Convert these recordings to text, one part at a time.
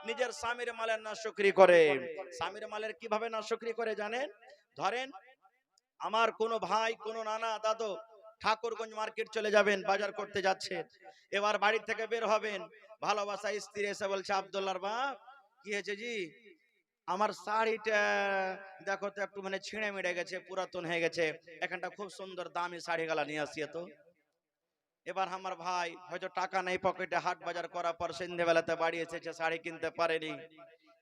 নিজের স্বামীর মালের নাশকরি করে। স্বামীর মালের কিভাবে নাশকরি করে জানেন? ধরেন আমার কোনো ভাই, কোনো নানা, দাদু ঠাকুরগঞ্জ মার্কেট চলে যাবেন, বাজার করতে যাচ্ছেন। এবার বাড়ি থেকে বের হবেন, ভালোবাসা স্ত্রী এসে বলছে, আব্দুল্লাহর বাপ কি হয়েছে জি? আমার শাড়িটা দেখো তো একটু মানে ছিঁড়ে মিড়ে গেছে, পুরাতন হয়ে গেছে, এখানটা খুব সুন্দর দামি শাড়ি গালা নিয়ে আসিয়ে তো। এবার আমার ভাই হয়তো টাকা নেই পকেটে, হাট বাজার করার পর সন্ধ্যেবেলাতে বাড়ি এসেছে, শাড়ি কিনতে পারেনি।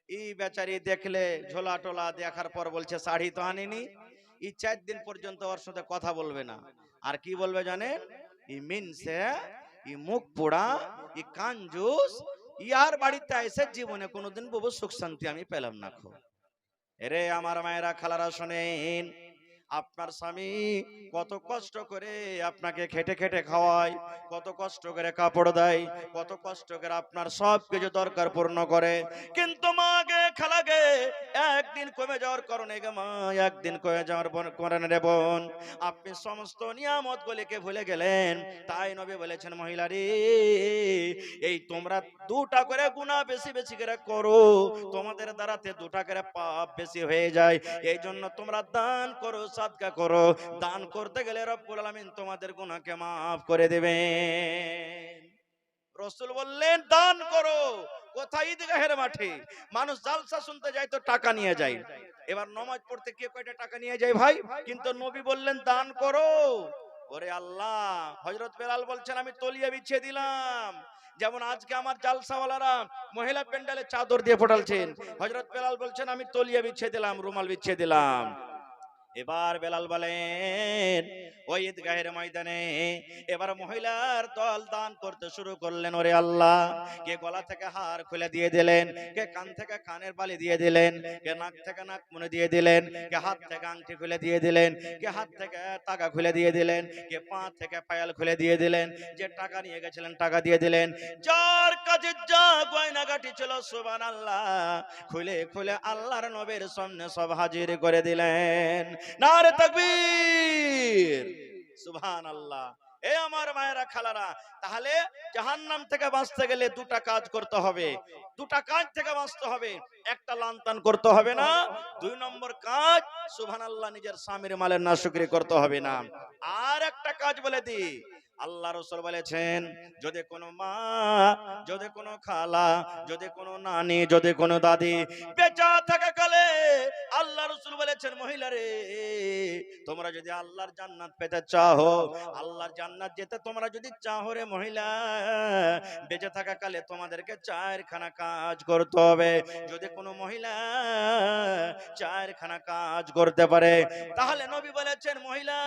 এই বেচারি দেখলে ঝোলা টোলা দেখার পর বলছে শাড়ি তো আনিনি। এই 4 দিন পর্যন্ত ওর সাথে কথা বলবে না। আর কি বলবে জানেন? ই মিনসে, ই মুখ পোড়া, ই কাঞ্জুস, ইয়ার বাড়িতে এসে জীবনে কোনোদিন বাবু সুখ শান্তি আমি পেলাম না। খো এরে আমার মায়েরা, খালারা শোনেন, আপনার স্বামী কত কষ্ট করে আপনাকে খেটে খেটে খাওয়ায়, কত কষ্ট করে কাপড় দেয়, কত কষ্ট করে আপনার সব কিছু দরকার পূর্ণ করে, কিন্তু মাকে খালাকে একদিন কমে যাওয়ার কারণে গে মা, একদিন কমে যাওয়ার কারণে রে বোন, আপনি সমস্ত নিয়ামত গুলিকে ভুলে গেলেন। তাই নবী বলেছেন, মহিলারে এই তোমরা 2টা করে গুনাহ বেশি বেশি করে করো, তোমাদের দ্বারাতে 2টা করে পাপ বেশি হয়ে যায়। এই জন্য তোমরা দান করো, সাদকা করো। দান করতে গেলে রব্বুল আলামিন তোমাদের গুনাহকে মাফ করে দেবেন। রাসূল বললেন দান করো। কোথায়? ঈদগাহের মাঠে। মানুষ জালসা শুনতে যায় তো টাকা নিয়ে যায়। এবার নামাজ পড়তে কে কয়টা টাকা নিয়ে যায় ভাই? কিন্তু নবী বললেন দান করো। ওরে আল্লাহ, হযরত বেলাল বলছেন আমি তলিয়ে বিছিয়ে দিলাম। যেমন আজকে আমার জালসাওয়ালারা মহিলা প্যান্ডেলে চাদর দিয়ে ফোটালছেন, হযরত বেলাল বলছেন আমি তলিয়ে বিছিয়ে দিলাম, রুমাল বিছিয়ে দিলাম। এবার বেলাল বলেন ওই ঈদগাহের ময়দানে এবার মহিলার দল দান করতে শুরু করলেন। ওরে আল্লাহ, কে গলা থেকে হার খুলে দিয়ে দিলেন, কে কান থেকে কানের বালি দিয়ে দিলেন, কে নাক থেকে নাক মুনে দিয়ে দিলেন, কে হাত থেকে আংটি খুলে দিয়ে দিলেন, কে হাত থেকে টাকা খুলে দিয়ে দিলেন, কে পা থেকে পায়াল খুলে দিয়ে দিলেন, যে টাকা নিয়ে গেছিলেন টাকা দিয়ে দিলেন, যার কাছে যা গয়নাগাটি ছিল সুবহানাল্লাহ খুলে খুলে আল্লাহর নবীর সামনে সব হাজির করে দিলেন। নারে তাকবীর, সুবহানাল্লাহ। এ আমার মায়েরা, খালারা, তাহলে জাহান্নাম থেকে বাঁচতে গেলে 2টা কাজ করতে হবে। 2টা কাজ থেকে বাঁচতে হবে। একটা লান্তান করতে হবে না, 2 নম্বর কাজ সুবহানাল্লাহ নিজের স্বামীর মালের নাশকরি করতে হবে না। আর একটা কাজ বলে দি, আল্লাহ রাসূল বলেছেন যদি কোনো মা, যদি কোনো খালা, যদি কোনো নানি, যদি কোনো দাদি বেঁচে থাকাকালে আল্লাহ রাসূল বলেছেন মহিলারে তোমরা যদি আল্লাহর জান্নাত পেতে চাও, আল্লাহর জান্নাত যেতে তোমরা যদি চাও রে মহিলা, বেঁচে থাকাকালে তোমাদেরকে 4খানা কাজ করতে হবে। যদি কোনো মহিলা 4খানা কাজ করতে পারে তাহলে নবী বলেছেন মহিলা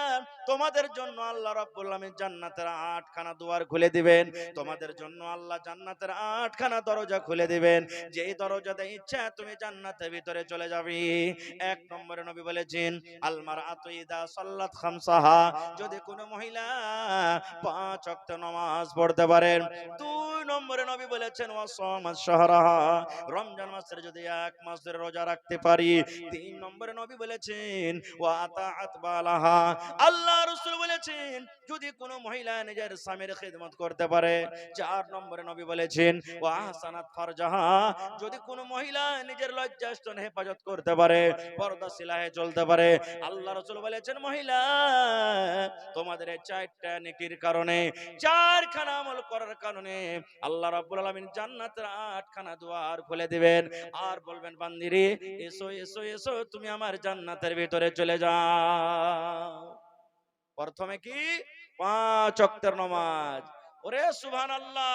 তোমাদের জন্য আল্লাহ রাব্বুল আলামিন জান্নাতের 8খানা দুয়ার খুলে দিবেন। তোমাদের জন্য আল্লাহ জান্নাতের 8খানা দরজা খুলে দিবেন। যেই দরজা দিয়ে ইচ্ছা তুমি জান্নাতের ভিতরে চলে যাবে। 1 নম্বরে নবী বলেছেন আল মারআতু ইদা সাল্লাত খামসাহা, যদি কোনো মহিলা 5 ওয়াক্ত নামাজ পড়তে পারেন। 2 নম্বরে নবী বলেছেন ওয়া সামাত শাহরাহা, রমজান মাসের যদি 1 মাস ধরে রোজা রাখতে পারি। 3 নম্বরে নবী বলেছেন ওয়া আতাআত বালাহা, আল্লাহ রাসূল বলেছেন যদি কোনো মহিলা নিজের স্বামীর খিদমত করতে পারে। 4 নম্বরে নবী বলেছেন ওয়া আহসানাত ফারজাহা, যদি কোনো মহিলা নিজের লজ্জাস্থান হেফাজত করতে পারে, পর্দাশীল হয়ে চলতে পারে। আল্লাহ রাসূল বলেছেন মহিলা তোমাদের এই 4টা নেকির কারণে, 4খানা আমল করার কারণে আল্লাহ রাব্বুল আলামিন জান্নাতের 8খানা দুয়ার খুলে দিবেন। আর বলবেন বান্দিরে এসো এসো এসো তুমি আমার জান্নাতের ভিতরে চলে যাও। প্রথমে কি? 5 ওয়াক্তের নামাজ। ওরে সুবহানাল্লাহ,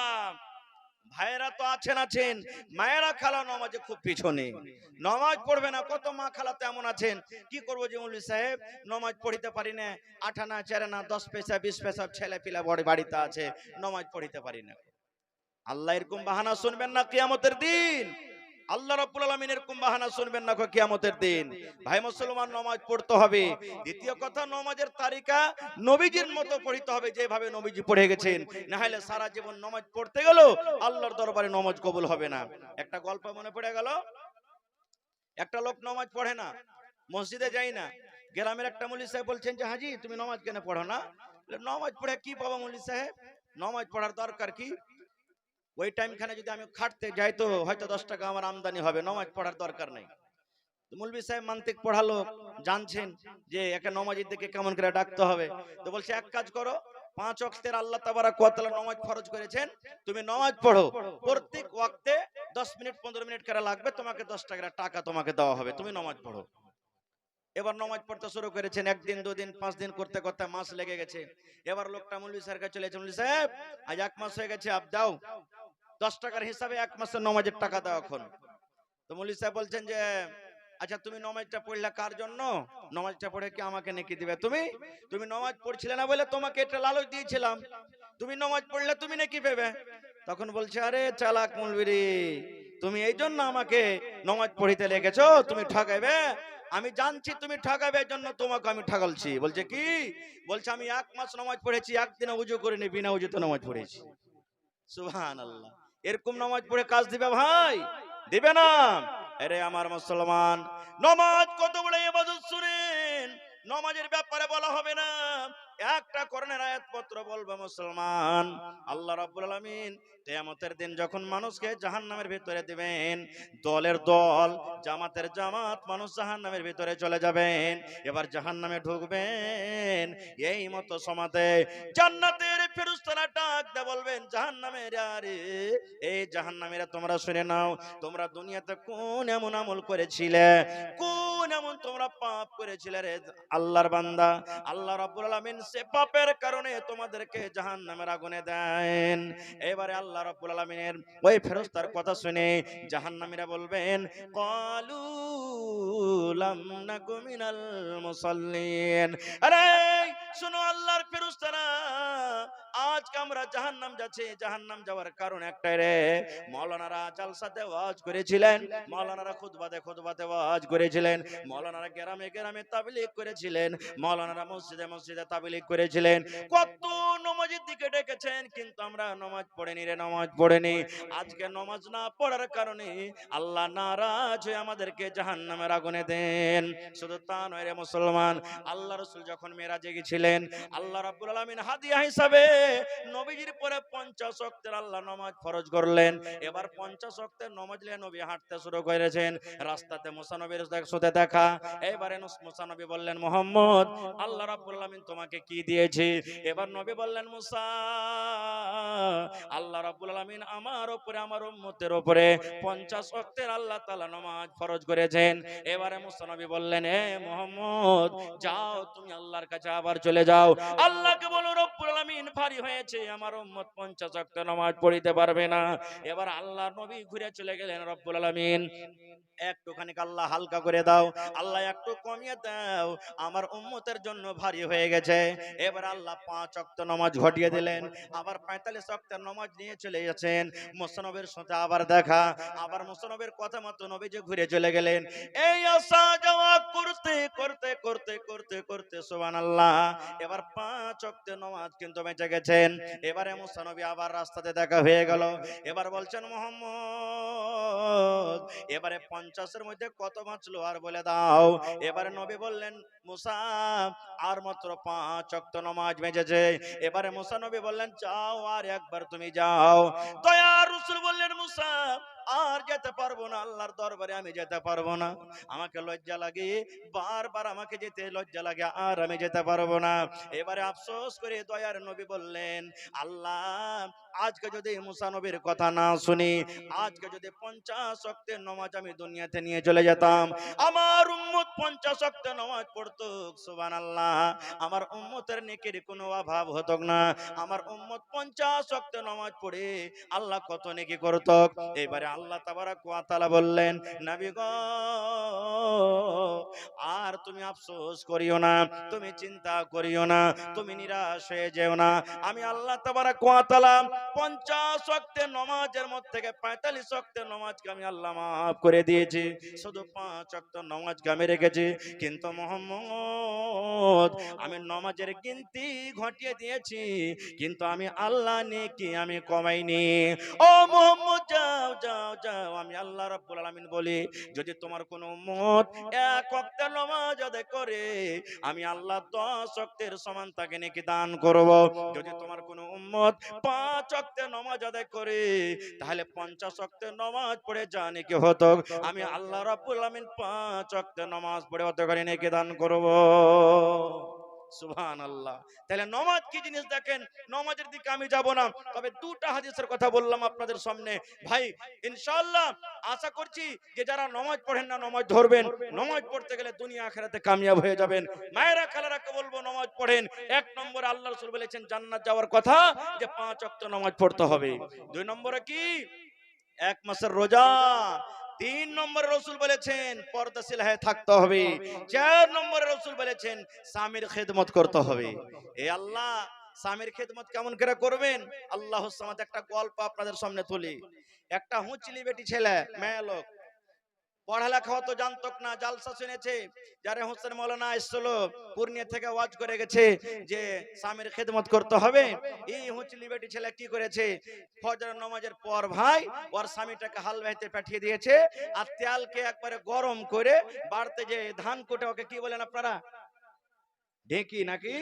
ভাইরা তো আছেন, মায়েরা খালা নামাজে খুব পিছনে, নামাজ পড়বে না। কত মা খালা তেমন আছেন, কি করবো যে মৌলভী সাহেব নামাজ পড়িতে পারি না, 8 আনা 4 আনা 10 পয়সা 20 পয়সা ছেলে পিলা বড় বাড়িতে আছে, নামাজ পড়িতে পারি না। আল্লাহ এরকম বাহানা শুনবেন না কিয়ামতের দিন। আল্লাহ রাব্বুল আলামিন এরকম বাহানা শুনবেন না কিয়ামতের দিন। ভাই মুসলমান, নামাজ পড়তে হবে। দ্বিতীয় কথা, নামাজের তারিকা নবীজির মতো পড়তে হবে, যেভাবে নবীজি পড়ে গেছেন। না হলে সারা জীবন নামাজ পড়তে গেল আল্লাহর দরবারে নামাজ কবুল হবে না। একটা গল্প মনে পড়ে গেল, একটা লোক নামাজ পড়ে না, মসজিদে যায় না। গ্রামের একটা মৌলভী সাহেব বলছেন যে হাজি তুমি নামাজ কেন পড়ো না? নামাজ পড়ে কি পাবো মৌলভী সাহেব, নামাজ পড়ার দরকার কি? ওই টাইমখানে যদি আমি খাটতে যাই তো হয়তো 10 টাকা আমার আমদানি হবে, নামাজ পড়ার দরকার নেই। মৌলভী সাহেব মান্তিক পড়ালো, জানছেন যে একে নমাজের দিকে কেমন করে ডাকতে হবে, তো বলছে এক কাজ করো, 5 ওয়াক্তের আল্লাহ তাবারক ওয়া তাআলা নামাজ ফরজ করেছেন, তুমি নামাজ পড়ো, প্রত্যেক ওয়াক্তে 10 মিনিট 15 মিনিট করে লাগবে, তোমাকে 10 টাকা তোমাকে দেওয়া হবে, তুমি নামাজ পড়ো। এবার নামাজ পড়তে শুরু করেছেন, একদিন দুদিন 5 দিন করতে করতে মাস লেগে গেছে। এবার লোকটা মৌলভী স্যারের কাছে চলে এসে, মৌলভী সাহেব আজ 1 মাস হয়ে গেছে, আপ দাও 10 টাকার হিসাবে 1 মাসের নামাজের টাকা দাও এখন। তো মৌলভী সাহেব বলছেন যে আচ্ছা তুমি নামাজটা পড়লে কার জন্য? নামাজটা পড়ে কি আমাকে নেকি দিবে? তুমি তুমি নামাজ পড়ছিলে না বলে তোমাকে এটা লালচ দিয়েছিলাম, তুমি নামাজ পড়লে তুমি নেকি পেবে। তখন বলছে আরে চালাক মৌলবী, তুমি এই জন্য আমাকে নামাজ পড়িতে লেগেছো, তুমি ঠকাইবে, আমি জানছি তুমি ঠকাবে, এই জন্য তোমাকে আমি ঠকালছি। বলছে কি? বলছে আমি 1 মাস নামাজ পড়েছি, একদিনে উজু করিনি, বিনা উজুতে নামাজ পড়েছি। সুবহানাল্লাহ। এরকম নামাজ পড়ে কাজ দিবে ভাই? দিবে না। আরে আমার মুসলমান, নামাজ কত বড় ইবাদত শুনেন, নামাজের ব্যাপারে বলা হবে না, একটা কোরআনের আয়াত পত্র বলবে মুসলমান। আল্লাহ রাব্বুল আলামিন কিয়ামতের দিন যখন মানুষকে জাহান্নামের ভিতরে দিবেন, দলের দল জামাতের জামাত মানুষ জাহান্নামের ভিতরে চলে যাবেন, এবার জাহান্নামে ঢুকবেন। এই মতো সমাতে জান্নাতের ফেরেশতারা ডাক দিয়ে বলবেন জাহান্নামের, আরে এই জাহান্নামীরা তোমরা শুনে নাও, তোমরা দুনিয়াতে কোন এমন আমল করেছিলে, কোন এমন তোমরা পাপ করেছিলে রে আল্লাহর বান্দা, আল্লাহ রাব্বুল আলামিন সে পাপের কারণে তোমাদেরকে জাহান্নামের আগুনে দেন। এবারে আল্লাহ রাব্বুল আলামিনের ওই ফেরেশতার কথা শুনে জাহান্নামীরা বলবেন ক্বালু লাম নাকু মিনাল মুসাল্লিন। আরে শুনো আল্লাহর ফেরেশতারা, আজকে আমরা জাহান্নাম যাচ্ছি, জাহান্নাম যাওয়ার কারণ একটাই রে, মাওলানারা জালসাতে ওয়াজ করেছিলেন, মাওলানারা খুতবাতে ওয়াজ করেছিলেন, মাওলানারা গ্রামে গ্রামে তাবলীগ করেছিলেন, মাওলানারা মসজিদে মসজিদে তাবলীগ করেছিলেন, কত নামাজের দিকে ডেকেছেন, কিন্তু আমরা নামাজ পড়িনি রে, নামাজ পড়িনি। আজকে নামাজ না পড়ার কারণে আল্লাহ নারাজ হয়ে আমাদেরকে জাহান্নামের আগুনে দেন। শুধু তা নয় রে মুসলমান, আল্লাহ রাসূল যখন মেরাজে গিয়েছিলেন, আল্লাহ রাব্বুল আলামিন হাদিয়া হিসাবে নবীজির পরে 50 ওয়াক্তের আল্লাহ নামাজ ফরজ করলেন। এবার 50 ওয়াক্তের নামাজ নিয়ে নবী হাঁটতে শুরু করেছেন, রাস্তাতে মুসা নবীর সাথে দেখা। এবারে মুসা নবী বললেন মুহাম্মদ, আল্লাহ রাব্বুল আলামিন তোমাকে কি দিয়েছে? এবার নবী বললেন মুসা, আল্লাহ রাব্বুল আলামিন আমার উপরে আমার উম্মতের উপরে 50 ওয়াক্তের আল্লাহ তাআলা নামাজ ফরজ করেছেন। এবারে মুসা নবী বললেন এ মুহাম্মদ, যাও তুমি আল্লাহর কাছে আবার চলে যাও, আল্লাহকে বলো রব্বুল আলামিন ভারী হয়েছে, আমার উম্মত 50 ওয়াক্ত নামাজ পড়িতে পারবে না। এবার আল্লাহর নবী ঘুরে চলে গেলেন, রব্বুল আলামিন একটুখানি আল্লাহ হালকা করে দাও, আল্লাহ একটু কমিয়ে দাও, আমার উম্মতের জন্য ভারী হয়ে গেছে। এবার আল্লাহ 5 ওয়াক্ত নামাজ ঘটিয়ে দিলেন, আবার 45 ওয়াক্তের নামাজ নিয়ে চলে গেছেন। মুসা নবীর সাথে আবার দেখা, আবার মুসা নবীর কথা মতো নবী যে ঘুরে চলে গেলেন। এই আসা যাওয়া করতে করতে করতে করতে করতে সুবহানাল্লাহ, এবার 5 ওয়াক্তের নামাজ কিন্তু বেঁচে গেছেন। এবারে মুসা নবী আবার রাস্তাতে দেখা হয়ে গেল, এবার বলছেন মুহাম্মদ এবারে 50 মধ্যে কত বাঁচলো আর বলে দাও। এবারে নবী বললেন মুসা আর মাত্র 5 ওয়াক্ত নামাজ বেঁচেছে। এবারে মুসা নবী বললেন যাও আর একবার তুমি যাও। দয়ার রাসূল বললেন মুসা আর যেতে পারবো না, আল্লাহর দরবারে আমি যেতে পারবো না, আমাকে লজ্জা লাগে, বারবার আমাকে যেতে লজ্জা লাগে, আর আমি যেতে পারবো না। এবারে আফসোস করে দয়ার নবী বললেন আল্লাহ আজকে যদি মুসা নবীর কথা না শুনি, আজকে যদি 50 ওয়াক্তের নামাজ আমি দুনিয়াতে নিয়ে চলে যেতাম, আমার উম্মত 50 ওয়াক্তের নামাজ পড়তো, সুবহানাল্লাহ, আমার উম্মতের নেকির কোনো অভাব হতো না, আমার উম্মত 50 ওয়াক্তের নামাজ পড়ে আল্লাহ কত নেকি করত। এবারে আল্লাহ তাবারক ওয়া তাআলা বললেন নবী গো আর তুমি আফসোস করিও না, তুমি চিন্তা করিও না, তুমি নিরাশ হয়ে যেও না, আমি আল্লাহ তাবারক ওয়া তাআলা 50 ওয়াক্তের নামাজের মধ্যে থেকে 45 ওয়াক্তের নামাজকে আমি আল্লাহ maaf করে দিয়েছি, শুধু 5 ওয়াক্ত নামাজকে আমি রেখেছি। কিন্তু মুহাম্মদ আমি নামাজের গিনতি ঘটিয়ে দিয়েছি, কিন্তু আমি আল্লাহ নেকি আমি কমাইনি। ও মুহাম্মদ যাও যাও যাও যাও, আমি আল্লাহ রাব্বুল আলামিন বলি যদি তোমার কোনো উম্মত এক ওয়াক্তের নামাজ আদায় করে আমি আল্লাহ 10 ওয়াক্তের সমান তাকে নেকি দান করব। যদি তোমার কোনো উম্মত 5 ওয়াক্তের নামাজ আদায় করে তাহলে 50 ওয়াক্তের নামাজ পড়ে যা নেকি হতো আমি আল্লাহ রাব্বুল আলামিন 5 ওয়াক্তের নামাজ পড়ে অত করে নেকি দান করব। সুবহানাল্লাহ। তাহলে নামাজ কি জিনিস দেখেন, নামাজের দিকে আমি যাব না, তবে দুটো হাদিসের কথা বললাম আপনাদের সামনে। ভাই ইনশাআল্লাহ আশা করছি যে যারা নামাজ পড়েন না নামাজ ধরবেন, নামাজ পড়তে গেলে দুনিয়া আখিরাতে কামিয়াব হয়ে যাবেন। মায়েরা খালারাকে বলবো নামাজ পড়েন। এক নম্বরে আল্লাহ রাসূল বলেছেন জান্নাত যাওয়ার কথা যে 5 ওয়াক্ত নামাজ পড়তে হবে। দুই নম্বরে কি? এক মাসের রোজা। 3 নম্বরে রাসূল বলেছেন পর্দাশীল হয়ে থাকতে হবে। 4 নম্বরে রাসূল বলেছেন স্বামীর খেদমত করতে হবে। এ আল্লাহ, স্বামীর খেদমত কেমন করে করবেন? আল্লাহর সামাদ একটা গল্প আপনাদের সামনে তুলি। একটা হুঁচলি বেটি ছেলে, মেয়ে লোক, পড়ালেখা তো জানতো না, জালসা শুনেছে। যারে হোসেন মৌলানা আসছিল পূর্ণিয়া থেকে ওয়াজ করে গেছে যে স্বামীর খেদমত করতে হবে। এই হুঁচলি বেটি ছেলে কি করেছে, ফজর নামাজের পর ভাই ওর স্বামীটাকে হাল বাইতে পাঠিয়ে দিয়েছে, আর তেলকে একবারে গরম করে বাড়তে যে ধান কুটে, ওকে কি বলেন আপনারা, ঢেকি নাকি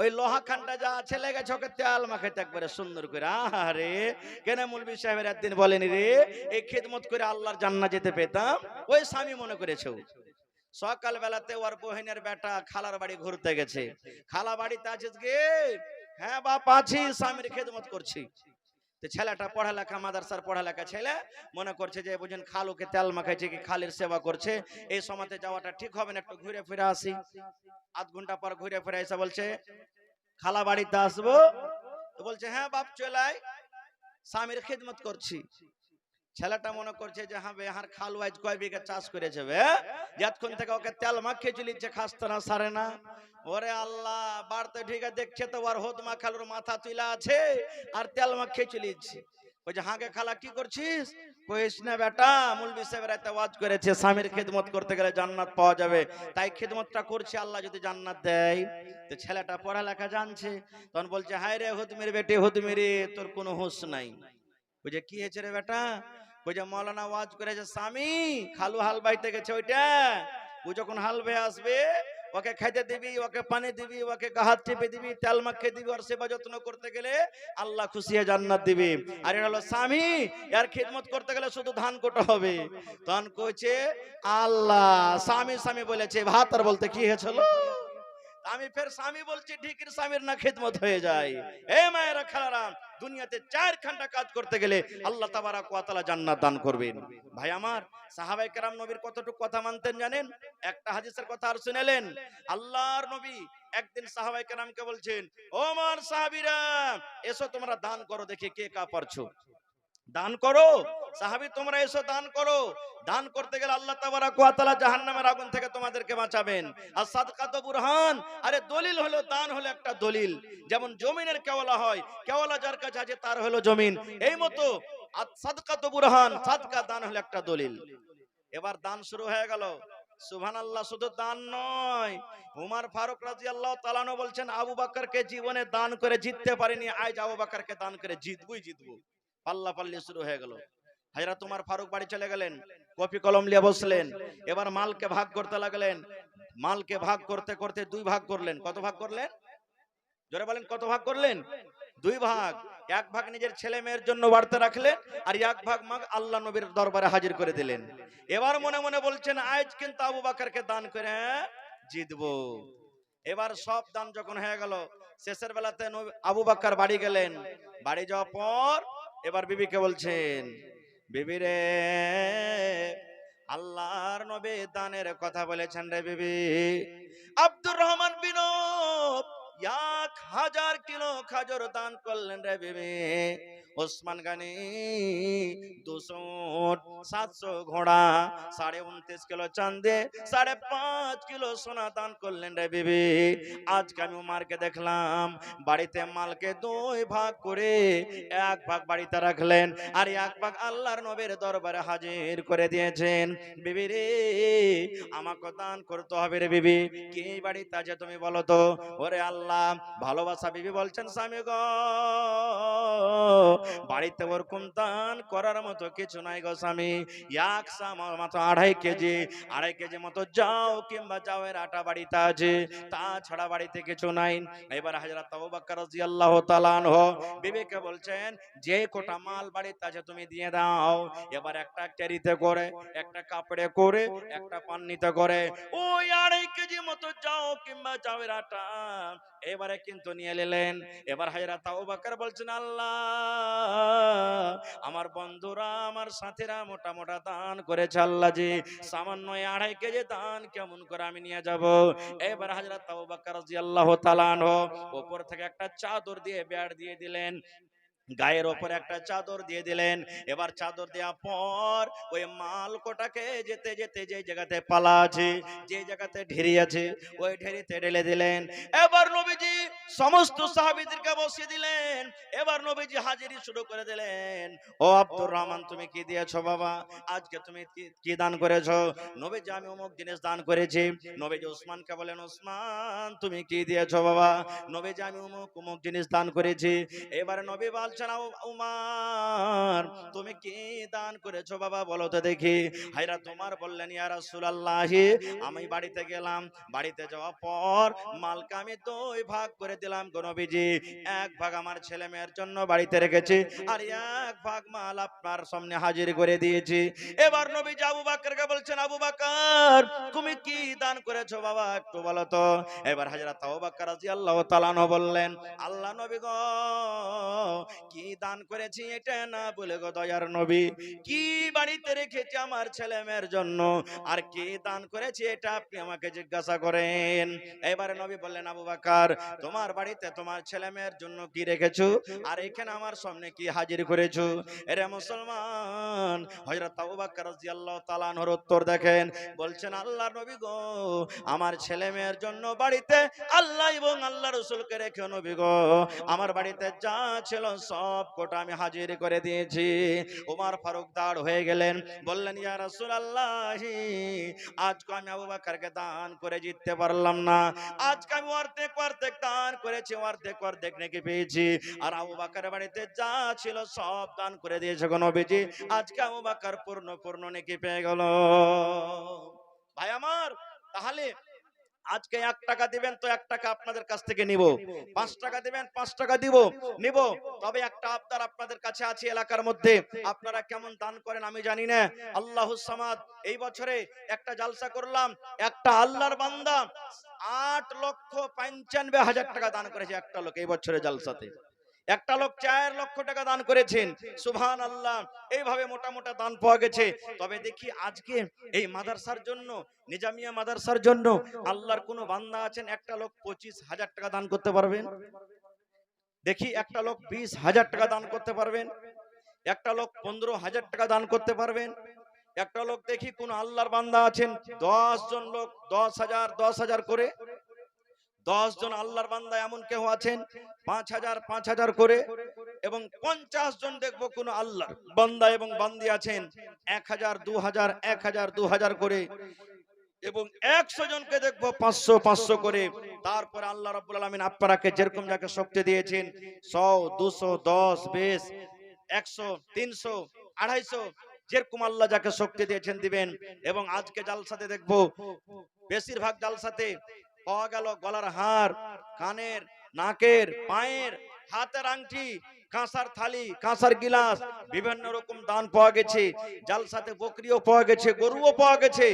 ওই লোহা খানটা যা আছে লেগেছে, ওকে তেল মাখাইতে একবারে সুন্দর করে। আরে কেন মৌলভী সাহেবের একদিন বলেনি রে এই খেদমত করে আল্লাহর জান্নাত যেতে পেতাম? ওই স্বামী মনে করেছে। সকাল বেলাতে ওর বহিনের বেটা খালার বাড়ি ঘুরতে গেছে। খালা বাড়িতে আছিস গে? হ্যাঁ বাপ আছি, স্বামীর খেদমত করছি। তো ছেলেটা পড়ালেখা, মাদ্রাসার পড়ালেখা ছেলে, মনে করছে যে বুঝেন খালুকে তেল মাখাইছে কি খালির সেবা করছে, এই সময়তে যাওয়াটা ঠিক হবে না, একটু ঘুরে ফিরে আসি। আধ ঘন্টা পর ঘুরে ফিরে এসে বলছে খালা বাড়িতে আসবো। তো বলছে হ্যাঁ বাপ চলে আয়, স্বামীর খেদমত করছি। ছেলেটা মনে করছে যে হ্যাঁ বেহার খালু আজ কয় বিঘা চাষ করেছে, যতক্ষণ থেকে ওকে তেল মাখিয়ে চলিচ্ছে খাস্তা না সারে না। ওরে আল্লাহ, বাড়তে ঠিক আছে দেখছে তো ওর হোদমা খালুর মাথা তুলা আছে আর তেল মাখিয়ে চলিচ্ছে। ওই যে হাগে খালা কি করছিস? কইস না বেটা, মৌলভী সাহেবের একটা ওয়াজ করেছে স্বামীর খেদমত করতে গেলে জান্নাত পাওয়া যাবে, তাই খেদমতটা করছি, আল্লাহ যদি জান্নাত দেয়। তো ছেলেটা পড়ালেখা জানছে, তখন বলছে হায় রে হুদমির বেটে হুদমিরে, তোর কোনো হুঁশ নাই। ওই যে কি হয়েছে রে বেটা? ওই যে মৌলানা ওয়াজ করেছে স্বামী খালু হাল বাইতে গেছে, ওইটা ও যখন হাল বেয়ে আসবে ওকে খাইতে দিবি, ওকে পানি দিবি, ওকে হাত টিপে দিবি, তেল মাখিয়ে দিবি, ওর সেবা যত্ন করতে গেলে আল্লাহ খুশি হয়ে জান্নাত দিবি। আর এটা হলো স্বামী, এর খিদমত করতে গেলে শুধু ধান কোটা হবে। তখন কইছে আল্লাহ, স্বামী স্বামী বলেছে, ভাত আর বলতে কি হয়েছিল? আমি ফের স্বামী বলছি, ঠিকই স্বামীর না খেদমত হয়ে যায়। এ মায়েরা খালারা, দুনিয়াতে 4 ঘন্টা কাজ করতে গেলে আল্লাহ তাবারাক ওয়া তাআলা জান্নাত দান করবেন। ভাই আমার, সাহাবায়ে কেরাম নবীর কতটুকু কথা মানতেন জানেন? একটা হাদিসের কথা আর শুনেলেন। আল্লাহর নবী একদিন সাহাবায়ে কেরামকে বলছেন, ও আমার সাহাবীরা, এসো তোমরা দান করো, দেখি কে কা পারছো, দান করো। সাহাবী তোমরা এসো দান করো। দান করতে গেলে আল্লাহ তাবারাক ওয়া তাআলা জাহান্নামের আগুন থেকে তোমাদেরকে বাঁচাবেন। আর সাদকা তো বুরহান, আরে দলিল হলো, দান হলো একটা দলিল। যেমন জমিনের কেওয়ালা হয়, কেওয়ালা যার কাছে আছে তার হলো জমিন, এই মতো আর সাদকা তো বুরহান, সাদকা দান হলো একটা দলিল। এবার দান শুরু হয়ে গেল। সুবহানাল্লাহ, শুধু দান নয়, উমর ফারুক রাদিয়াল্লাহু তাআলা আনহু বলছেন আবু বকরকে জীবনে দান করে জিততে পারিনি, আজ আবু বকরকে দান করে জিতবই জিতবো। পাল্লা পাল্লি শুরু হয়ে গেল। হযরত উমর ফারুক বাড়ি চলে গেলেন, কপি কলম নিয়ে বসলেন, এবার মালকে ভাগ করতে লাগলেন। মালকে ভাগ করতে করতে 2 ভাগ করলেন। কত ভাগ করলেন? জোরে বলেন, কত ভাগ করলেন? 2 ভাগ। 1 ভাগ নিজের ছেলে মেয়ের জন্য বাড়তে রাখলেন, আর 1 ভাগ মাগ আল্লাহ নবীর দরবারে হাজির করে দিলেন। এবার মনে মনে বলছেন আজ কিন্তু আবু বকরকে দান করে জিতবো। এবার সব দান যখন হয়ে গেল, শেষের বেলাতে আবু বকর বাড়ি গেলেন। বাড়ি যাওয়ার পর এবার বিবিকে বলছেন, বিবি রে, আল্লাহর নবী দানের কথা বলেছেন রে বিবি। আব্দুর রহমান বিন 1000 কিলো খাজর দান করলেন রে বিবি। ওসমান গানি 200 উট, 700 ঘোড়া, 29.5 কিলো চাঁদে, 5.5 কিলো সোনা দান করলেন রে বিবি। আজকে আমি উমারকে দেখলাম বাড়িতে মালকে 2 ভাগ করে 1 ভাগ বাড়িতে রাখলেন, আর 1 ভাগ আল্লাহর নবীর দরবারে হাজির করে দিয়েছেন। বিবি রে, আমাকে দান করতে হবে রে বিবি। কি বাড়িতে আছে তুমি বলো তো? ওরে আল্লাহ আল্লাহ ভালোবাসা বিবি বলছেন স্বামী গো বাড়িতে ওরকম দান করার মতো কিছু নাই গো স্বামী, এক মতো 2.5 কেজি মতো যাও কিংবা যাওয়ের আটা বাড়িতে আছে, তাছাড়া বাড়িতে কিছু নাই। এবার হযরত আবু বকর রাদিয়াল্লাহু তাআলা আনহু বিবিকে বলছেন যে কোটা মাল বাড়িতে আছে তুমি দিয়ে দাও। এবার একটা ক্যারিতে করে, একটা কাপড়ে করে, একটা পান্নিতে করে ওই 2.5 কেজি মতো যাও কিংবা যাওয়ের আটা এবারে কিন্তু নিয়ে এলেন। এবার হযরত আবু বকর বলছেন আল্লাহ আমার বন্ধুরা আমার সাথীরা মোটা মোটা দান করেছে আল্লাহ জি, সামান্য 2.5 কেজি দান কেমন করে আমি নিয়ে যাব। এবার হযরত আবু বকর রাদিয়াল্লাহু তাআলা আনহু উপর থেকে একটা চাদর দিয়ে বেড় দিয়ে দিলেন, গায়ের ওপরে একটা চাদর দিয়ে দিলেন। এবার চাদর দেওয়ার পর ওই মাল কোটাকে যেতে যেতে যে জায়গাতে পালা আছে, যে জায়গাতে ঢেরি আছে ওই ঢেরিতে ঢেলে দিলেন। এবার নবীজি সমস্ত সাহাবীদেরকে বসিয়ে দিলেন। এবার নবীজি হাজিরি শুরু করে দিলেন। ও আব্দুর রহমান তুমি কি দিয়েছো বাবা, আজকে তুমি কি দান করেছো? নবীজি আমি অমুক জিনিস দান করেছি। নবীজি ওসমানকে বলেন ওসমান তুমি কি দিয়েছো বাবা? নবীজি আমি অমুক অমুক জিনিস দান করেছি। এবারে নবী বলছেন উমার তুমি কি দান করেছো বাবা বলো তো দেখি। হায়রা তোমার বললেন ইয়া রাসূলুল্লাহ আমি বাড়িতে গেলাম, বাড়িতে যাওয়ার পর মালকে আমি 2 ভাগ করে দিলাম গো নবীজি, 1 ভাগ আমার ছেলে মেয়ের জন্য বাড়িতে রেখেছি আর 1 ভাগ মাল আপনার সামনে হাজির করে দিয়েছি। এবার নবীজি আবু বকরকে বলছেন আবু বকর তুমি কি দান করেছো বাবা একটু বলো তো। এবার হযরত আবু বকর রাদিয়াল্লাহু তাআলা বললেন আল্লাহ নবী গো কি দান করেছি এটা না বলে গো দয়ার নবী কি বাড়িতে রেখেছি আমার ছেলে মেয়ের জন্য আর কি দান করেছি এটা আপনি আমাকে জিজ্ঞাসা করেন। এবারে নবী বললেন আবু বকর তোমার বাড়িতে তোমার ছেলে মেয়ের জন্য কি রেখেছো আর এখানে আমার সামনে কি হাজির করেছো। এরে মুসলমান হযরত আবু বকর রাদিয়াল্লাহু তাআলা আনহুর উত্তর দেখেন, বলছেন আল্লাহর নবী গো আমার ছেলে মেয়ের জন্য বাড়িতে আল্লাহ এবং আল্লাহ রাসূলকে রেখে নবী গো আমার বাড়িতে যা ছিল সব কোটা আমি হাজির করে দিয়েছি। ওমর ফারুক দাঁড় হয়ে গেলেন, বললেন ইয়া রাসূলুল্লাহ আজকে আমি আবু বকরকে দান করে জিততে পারলাম না, আজকে আমি অর্ধেক অর্ধেক দান করেছি, অর্ধেক অর্ধেক নেকি পেয়েছি আর আবু বকরের বাড়িতে যা ছিল সব দান করে দিয়েছে গো নবীজি, আজকে আবু বকর পূর্ণ পূর্ণ নেকি পেয়ে গেল। ভাই আমার তাহলে আজকে 1 টাকা দিবেন তো 1 টাকা আপনাদের কাছ থেকে নিব, 5 টাকা দিবেন 5 টাকা নিব। তবে একটা আবদার আপনাদের কাছে আছে এলাকার মধ্যে, আপনারা কেমন দান করেন আমি জানি না। আল্লাহুস সামাদ এই বছরে একটা জালসা করলাম, একটা আল্লাহর বান্দা 8,95,000 টাকা দান করেছে একটা লোক এই বছরে জালসাতে। একটা লোক 4 লক্ষ টাকা দান করেছেন, সুবহানাল্লাহ। এইভাবে মোটা মোটা দান পাওয়া গেছে। তবে দেখি আজকে এই মাদ্রাসার জন্য, নিজামিয়া মাদ্রাসার জন্য আল্লাহর কোন বান্দা আছেন একটা লোক 25,000 টাকা দান করতে পারবেন? দেখি একটা লোক 20,000 টাকা দান করতে পারবেন? একটা লোক 15,000 টাকা দান করতে পারবেন? একটা লোক দেখি কোন আল্লাহর বান্দা আছেন 10 জন লোক 10,000 করে, 10 জন আল্লাহর বান্দা এমন কেউ আছেন 5,000 করে, এবং 50 জন দেখবো কোন আল্লাহর বান্দা এবং বান্দি আছেন 1,000 2,000 করে, এবং 100 জনকে দেখবো 500 করে। তারপরে আল্লাহ রাব্বুল আলামিন আপনারাকে যেরকম যাকে শক্তি দিয়েছেন 100 200 10 20 100 300 250 যেরকম আল্লাহ যাকে শক্তি দিয়েছেন দিবেন। এবং আজকে জালসাতে দেখবো বেশিরভাগ জালসাতে পাওয়া গেল গলার হার, কানের, নাকের, পায়ের, হাতের আংটি, কাঁসার থালি, কাঁসার গিলাস, বিভিন্ন রকম দান পাওয়া গেছে। জালসাতে বকরিও পাওয়া গেছে, গরুও পাওয়া গেছে,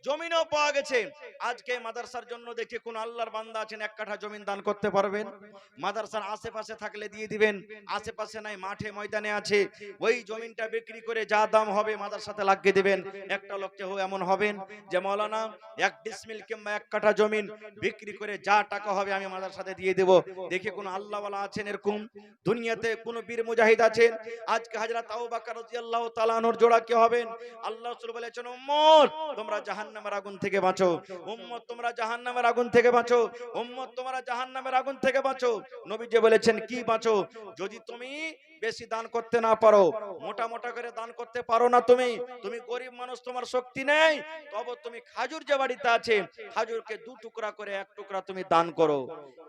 জমিনও পাওয়া গেছে। আজকে মাদ্রাসার জন্য দেখি কোন আল্লাহর বান্দা আছেন 1 কাঠা জমিন দান করতে পারবেন? মাদ্রাসার আশেপাশে থাকলে দিয়ে দিবেন, আশেপাশে নাই মাঠে ময়দানে আছে ওই জমিনটা বিক্রি করে যা দাম হবে মাদ্রাসাতে লাগিয়ে দিবেন। একটা লোক কেউ এমন হবেন যে মাওলানা 1 ডিসমিল কিংবা 1 কাঠা জমিন বিক্রি করে যা টাকা হবে আমি মাদ্রাসাতে দিয়ে দেব। দেখি কোন আল্লাহওয়ালা আছেন এরকম? দুনিয়াতে কোন বীর মুজাহিদ আছেন? আজকে হযরত আবু বকর রাদিয়াল্লাহু তাআলা আনহুর জোড়া কি হবেন? আল্লাহ রাসূল বলেছেন উম্মত তোমরা জাহান্নামের আগুন থেকে বাঁচো, উম্মত তোমরা জাহান্নামের আগুন থেকে বাঁচো, উম্মত তোমরা জাহান্নামের আগুন থেকে বাঁচো। নবীজি বলেছেন কি বাঁচো? যদি তুমি বেশি দান করতে না পারো, মোটা মোটা করে দান করতে পারো না, তুমি গরিব মানুষ, তোমার শক্তি নেই, তবে তুমি খাজুর যে বাড়িতে আছে খাজুরকে 2 টুকরা করে 1 টুকরা তুমি দান করো।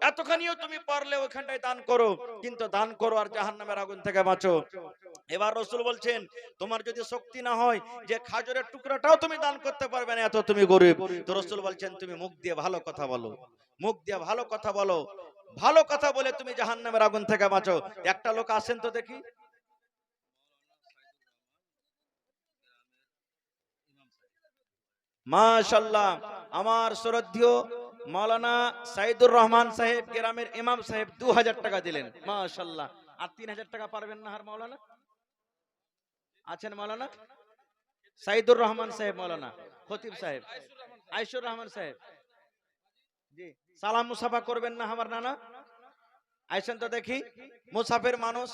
এতখানিও তুমি পারলে ওখানটায় দান করো, কিন্তু দান করো আর জাহান্নামের আগুন থেকে বাঁচো। এবার রাসূল বলছেন তোমার যদি শক্তি না হয় যে খাজুরের টুকরাটাও তুমি দান করতে পারবে না, এত তুমি গরিব, তো রাসূল বলছেন তুমি মুখ দিয়ে ভালো কথা বলো, মুখ দিয়ে ভালো কথা বলো, ভালো কথা বলে তুমি জাহান্নামের আগুন থেকে বাঁচো। একটা লোক আসেন তো দেখি। মাশাআল্লাহ, আমার শ্রদ্ধেয় মাওলানা সাইদুর রহমান সাহেব গ্রামের ইমাম সাহেব 2000 টাকা দিলেন। মাশাআল্লাহ। আর 3000 টাকা পারবেন না? আর মাওলানা আছেন? মাওলানা সাইদুর রহমান সাহেব, মাওলানা খতিব সাহেব, আইসুর রহমান সাহেব, জি সালাম মুসাফা করবেন না আমার নানা? আইসেন তো দেখি, মুসাফির মানুষ।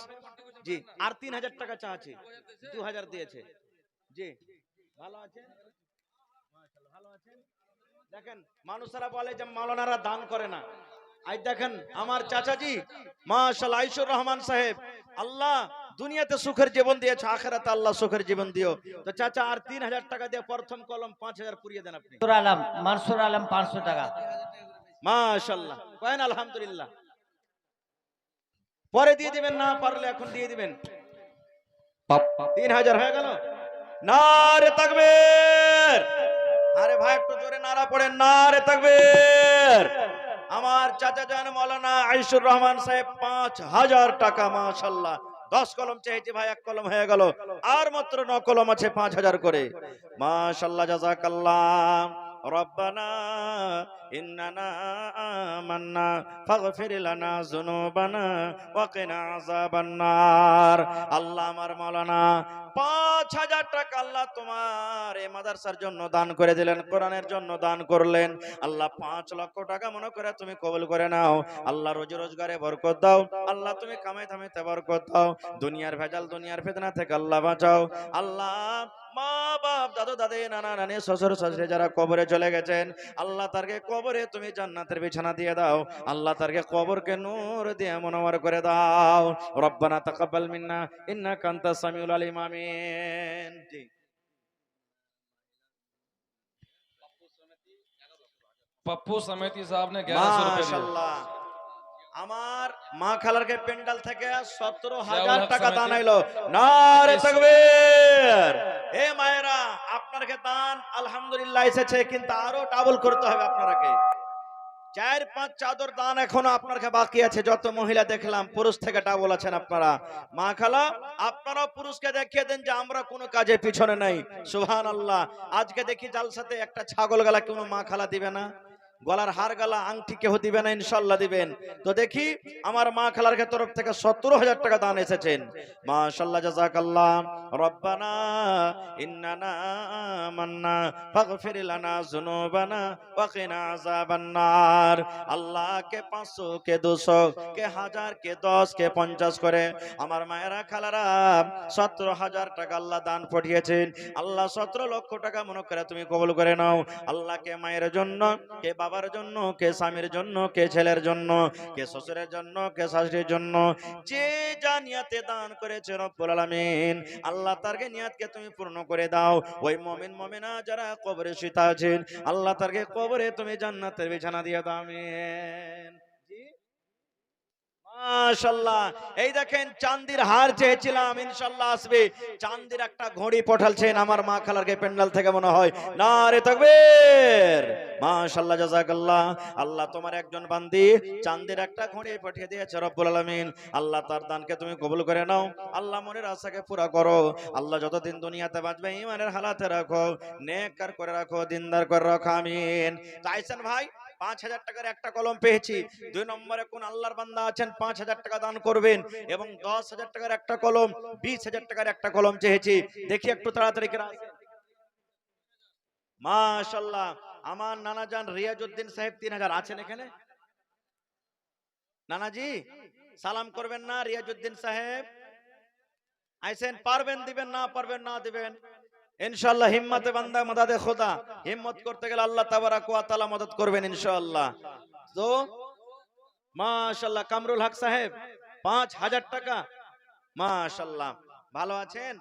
জি, আর 3000 টাকা চাচ্ছি, 2000 দিয়েছে। জি, ভালো আছেন? মাশাআল্লাহ, ভালো আছেন? দেখেন মানুষরা বলে যে মাওলানারা দান করে না, আজ দেখেন আমার চাচাজি মাশাআল্লাহ আইসুর রহমান সাহেব, আল্লাহ দুনিয়াতে সুখের জীবন দিয়েছে, আখিরাতে আল্লাহ সুখের জীবন দিও। তো চাচা আর 3000 টাকা দিয়ে প্রথম কলম 5000 পুরিয়ে দেন আপনি। মানসুর আলম 500 টাকা। মাশাআল্লাহ, কয়েন আলহামদুলিল্লাহ। পরে দিয়ে দিবেন, না পারলে এখন দিয়ে দিবেন। 3000 হয়ে গেল। নারে তাকবীর! আরে ভাই একটু জোরে নারা পড়েন, নারে তাকবীর! আমার চাচা জান মাওলানা আইসুর রহমান সাহেব 5000 টাকা। মাশাআল্লাহ, 10 কলম চেয়েছি ভাই, 1 কলম হয়ে গেল, আর মাত্র 9 কলম আছে, 5000 করে। মাশাআল্লাহ, জাযাকাল্লাহ। রব্বানা ইন্নানা আমান্না ফাগফির লানা যুনুবানা ওয়া কিনা আযাবান নার। আল্লাহ আমার মাওলানা 5000 টাকা আল্লাহ তোমার এই মাদ্রাসার জন্য দান করে দিলেন, কোরআনের জন্য দান করলেন। আল্লাহ 5 লক্ষ টাকা মনে করে তুমি কবুল করে নাও। আল্লাহ রোজি রোজগারে বরকত দাও, আল্লাহ তুমি কামাই ধামাইতে বরকত দাও, দুনিয়ার ভেজাল দুনিয়ার ফিতনা থেকে আল্লাহ বাঁচাও। আল্লাহ মা বাপ দাদু দাদি নানা নানি শ্বশুর শাশুড়ি যারা কবরে চলে গেছেন, আল্লাহ তারকে কবরে তুমি জান্নাতের বিছানা দিয়ে দাও, আল্লাহ তারকে কবরকে নূর দিয়ে মুনওয়ার করে দাও। রব্বানা তাকাব্বাল মিন্না ইন্নাকা আনতাস সামিউল আলিম। আমিন। জি, पप्पू समिति साहब ने 1100 रुपए दिए। মাশাআল্লাহ, আমার মা খালারকে পেন্ডাল থেকে 17000 জিয়াউল হক টাকা দান সমিতি। আইলো। নারে তাকবীর! হে মায়েরা, আপনারকে দান আলহামদুলিল্লাহ এসেছে, কিন্তু আরো ডাবল করতে হবে আপনারাকে। 4-5 চাদর দান এখনো আপনারকে বাকি আছে। যত মহিলা দেখলাম পুরুষ থেকে ডাবল আছেন আপনারা। মা খালা আপনারা পুরুষকে দেখিয়ে দেন যে আমরা কোনো কাজে পিছনে নাই। সুবহানাল্লাহ। আজকে দেখি জালসাতে একটা ছাগল গলা কোনো মা খালা দিবে না, গলার হার গালা আংটি কেউ দিবে না, ইনশাআল্লাহ দিবেন। তো দেখি আমার মা খালার তরফ থেকে 17000 টাকা দান এসেছেন। মাশাআল্লাহ, জাযাকাল্লাহ। রব্বানা ইন্নানা আমান্না ফাগফির লানা যুনুবানা ওয়া কিনা আযাবান নার। আল্লাহ কে 500 কে 200 কে 1000 কে 10 কে 50 করে আমার মায়েরা খালারা 17000 টাকা আল্লাহ দান পাঠিয়েছেন। আল্লাহ 17 লক্ষ টাকা মনে করে তুমি কবুল করে নাও। আল্লাহ কে মায়ের জন্য, কে বাবার জন্য, কে স্বামীর জন্য, কে ছেলের জন্য, কে শ্বশুরের জন্য, কে শাশুড়ির জন্য, যে যা নিয়াতে দান করেছে রব্বুল আলামিন, আল্লাহ তারকে নিয়াতকে তুমি পূর্ণ করে দাও। ওই মুমিন মুমিনা যারা কবরে শুয়ে আছেন, আল্লাহ তারকে কবরে তুমি জান্নাতের বিছানা দিয়ে দাও। আমিন। জি, মাশাআল্লাহ। এই দেখেন চাঁদির হার চেয়েছিলাম, ইনশাআল্লাহ আসবে। চাঁদির একটা ঘড়ি পাঠালছেন আমার মা খালারকে পেন্ডাল থেকে মনে হয়। নারে তাকবীর! মাশাআল্লাহ, জাযাকাল্লাহ। আল্লাহ তোমার একজন বান্দি চাঁদির একটা ঘড়ি পাঠিয়ে দিয়েছে রব্বুল আলামিন। আল্লাহ তার দানকে তুমি কবুল করে নাও। আল্লাহ মনের আশাকে পুরা করো। আল্লাহ যতদিন দুনিয়াতে বাঁচবে ঈমানের হালাতে রাখো, নেককার করে রাখো, দিনদার করে রাখো। আমিন। তাইছেন ভাই 5000 টাকার একটা কলম পেয়েছি। 2 নম্বরে কোন আল্লাহর বান্দা আছেন 5000 টাকা দান করবেন, এবং 10000 টাকার একটা কলম, 20000 টাকার একটা কলম চেয়েছি। দেখি একটু তাড়াতাড়ি করে আসেন। মাশাআল্লাহ, আমার নানা জান রিয়াজউদ্দিন সাহেব 3000 আছেন এখানে? নানাজি সালাম করবেন না? রিয়াজউদ্দিন সাহেব আইছেন, পারবেন দিবেন, না পারবেন না দিবেন। ইনশাআল্লাহ হিম্মতে বান্দা মাদাদে খোদা, হিম্মত করতে গেলে আল্লাহ তাবারাক ওয়া তাআলা মদদ করবেন ইনশাআল্লাহ। তো মাশাআল্লাহ কামরুল হক সাহেব 5000 টাকা, মাশাআল্লাহ, ভালো আছেন?